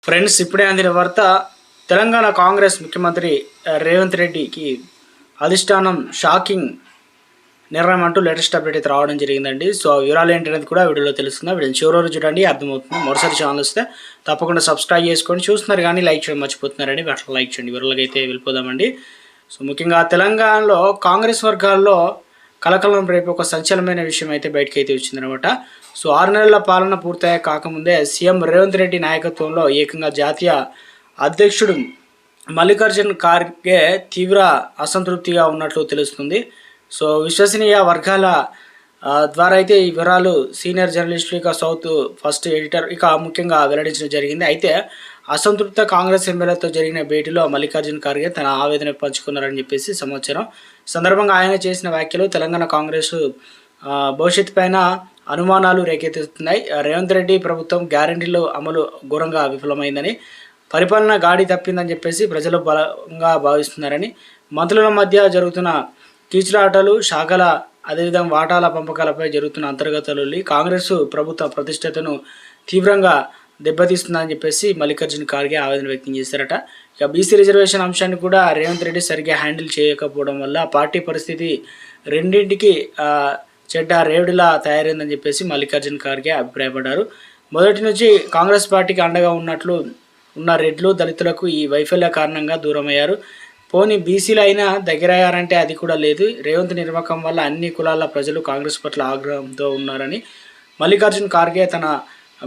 Friends, ఇప్పుడే అందిన వార్త. తెలంగాణ కాంగ్రెస్ ముఖ్యమంత్రి రేవంత్ రెడ్డికి అధిష్టానం షాకింగ్ నిర్ణయం అంటూ లేటెస్ట్ అప్డేట్ అయితే రావడం జరిగిందండి. సో వివరాలు ఏంటనేది కూడా వీడియోలో తెలుస్తుంది. వీడియో చివరి రోజు చూడండి, అర్థమవుతుంది. మరోసారి ఛానల్ వస్తే తప్పకుండా సబ్స్క్రైబ్ చేసుకోండి. చూస్తున్నారు కానీ లైక్ చేయడం మర్చిపోతున్నారండి. అట్లా లైక్ చేయండి. వివరాలకి అయితే వెళ్ళిపోదామండి. సో ముఖ్యంగా తెలంగాణలో కాంగ్రెస్ వర్గాల్లో కలకలం రేపు ఒక సంచలనమైన విషయం అయితే బయటకు అయితే వచ్చిందనమాట. సో 6 నెలల పాలన పూర్తయ్యే కాకముందే సీఎం రేవంత్ రెడ్డి నాయకత్వంలో ఏకంగా జాతీయ అధ్యక్షుడు మల్లికార్జున్ ఖార్గే తీవ్ర అసంతృప్తిగా ఉన్నట్లు తెలుస్తుంది. సో విశ్వసనీయ వర్గాల ద్వారా అయితే ఈ వివరాలు సీనియర్ జర్నలిస్ట్ ఇక సౌత్ ఫస్ట్ ఎడిటర్ ఇక ముఖ్యంగా వెల్లడించడం జరిగింది. అయితే అసంతృప్త కాంగ్రెస్ ఎమ్మెల్యేతో జరిగిన భేటీలో మల్లికార్జున్ ఖార్గే తన ఆవేదన పంచుకున్నారని చెప్పేసి సమాచారం. సందర్భంగా ఆయన చేసిన వ్యాఖ్యలు తెలంగాణ కాంగ్రెస్ భవిష్యత్తు పైన అనుమానాలు రేకెత్తుతున్నాయి. రేవంత్ రెడ్డి ప్రభుత్వం గ్యారంటీలు అమలు ఘోరంగా విఫలమైందని, పరిపాలన గాడి తప్పిందని చెప్పేసి ప్రజలు బలంగా భావిస్తున్నారని, మంత్రుల మధ్య జరుగుతున్న కీచులాటలు, శాఖల అదేవిధంగా వాటాల పంపకాలపై జరుగుతున్న అంతర్గతలు కాంగ్రెస్ ప్రభుత్వ ప్రతిష్టతను తీవ్రంగా దెబ్బతీస్తుందని చెప్పేసి మల్లికార్జున్ ఖార్గే ఆవేదన వ్యక్తం చేశారట. ఇక బీసీ రిజర్వేషన్ అంశాన్ని కూడా రేవంత్ రెడ్డి సరిగ్గా హ్యాండిల్ చేయకపోవడం వల్ల పార్టీ పరిస్థితి రెండింటికి చెడ్డ రేవుడిలా తయారైందని చెప్పేసి మల్లికార్జున్ ఖార్గే అభిప్రాయపడ్డారు. మొదటి నుంచి కాంగ్రెస్ పార్టీకి అండగా ఉన్న రెడ్లు దళితులకు ఈ వైఫల్య కారణంగా దూరమయ్యారు. పోనీ బీసీలు అయినా దగ్గరయ్యారంటే అది కూడా లేదు. రేవంత్ నిర్వాహకం వల్ల అన్ని కులాల ప్రజలు కాంగ్రెస్ పట్ల ఆగ్రహంతో ఉన్నారని మల్లికార్జున్ ఖార్గే తన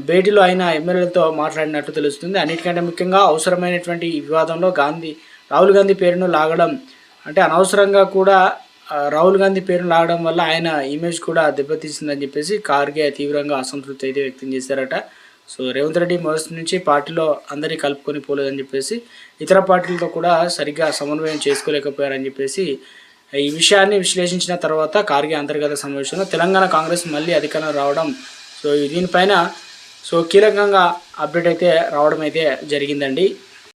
భేటీలో అయిన ఎమ్మెల్యేలతో మాట్లాడినట్టు తెలుస్తుంది. అన్నిటికంటే ముఖ్యంగా అవసరమైనటువంటి ఈ వివాదంలో రాహుల్ గాంధీ పేరును లాగడం అంటే అనవసరంగా కూడా రాహుల్ గాంధీ పేరును లాగడం వల్ల ఆయన ఇమేజ్ కూడా దెబ్బతీసిందని చెప్పేసి ఖార్గే తీవ్రంగా అసంతృప్తి అయితే వ్యక్తం చేశారట. సో రేవంత్ రెడ్డి మొదటి నుంచి పార్టీలో అందరినీ కలుపుకొని పోలేదని చెప్పేసి, ఇతర పార్టీలతో కూడా సరిగ్గా సమన్వయం చేసుకోలేకపోయారని చెప్పేసి ఈ విషయాన్ని విశ్లేషించిన తర్వాత ఖార్గే అంతర్గత సమావేశంలో తెలంగాణ కాంగ్రెస్ మళ్ళీ అధికారం రావడం, సో దీనిపైన కీలకంగా అప్డేట్ అయితే రావడం అయితే జరిగిందండి.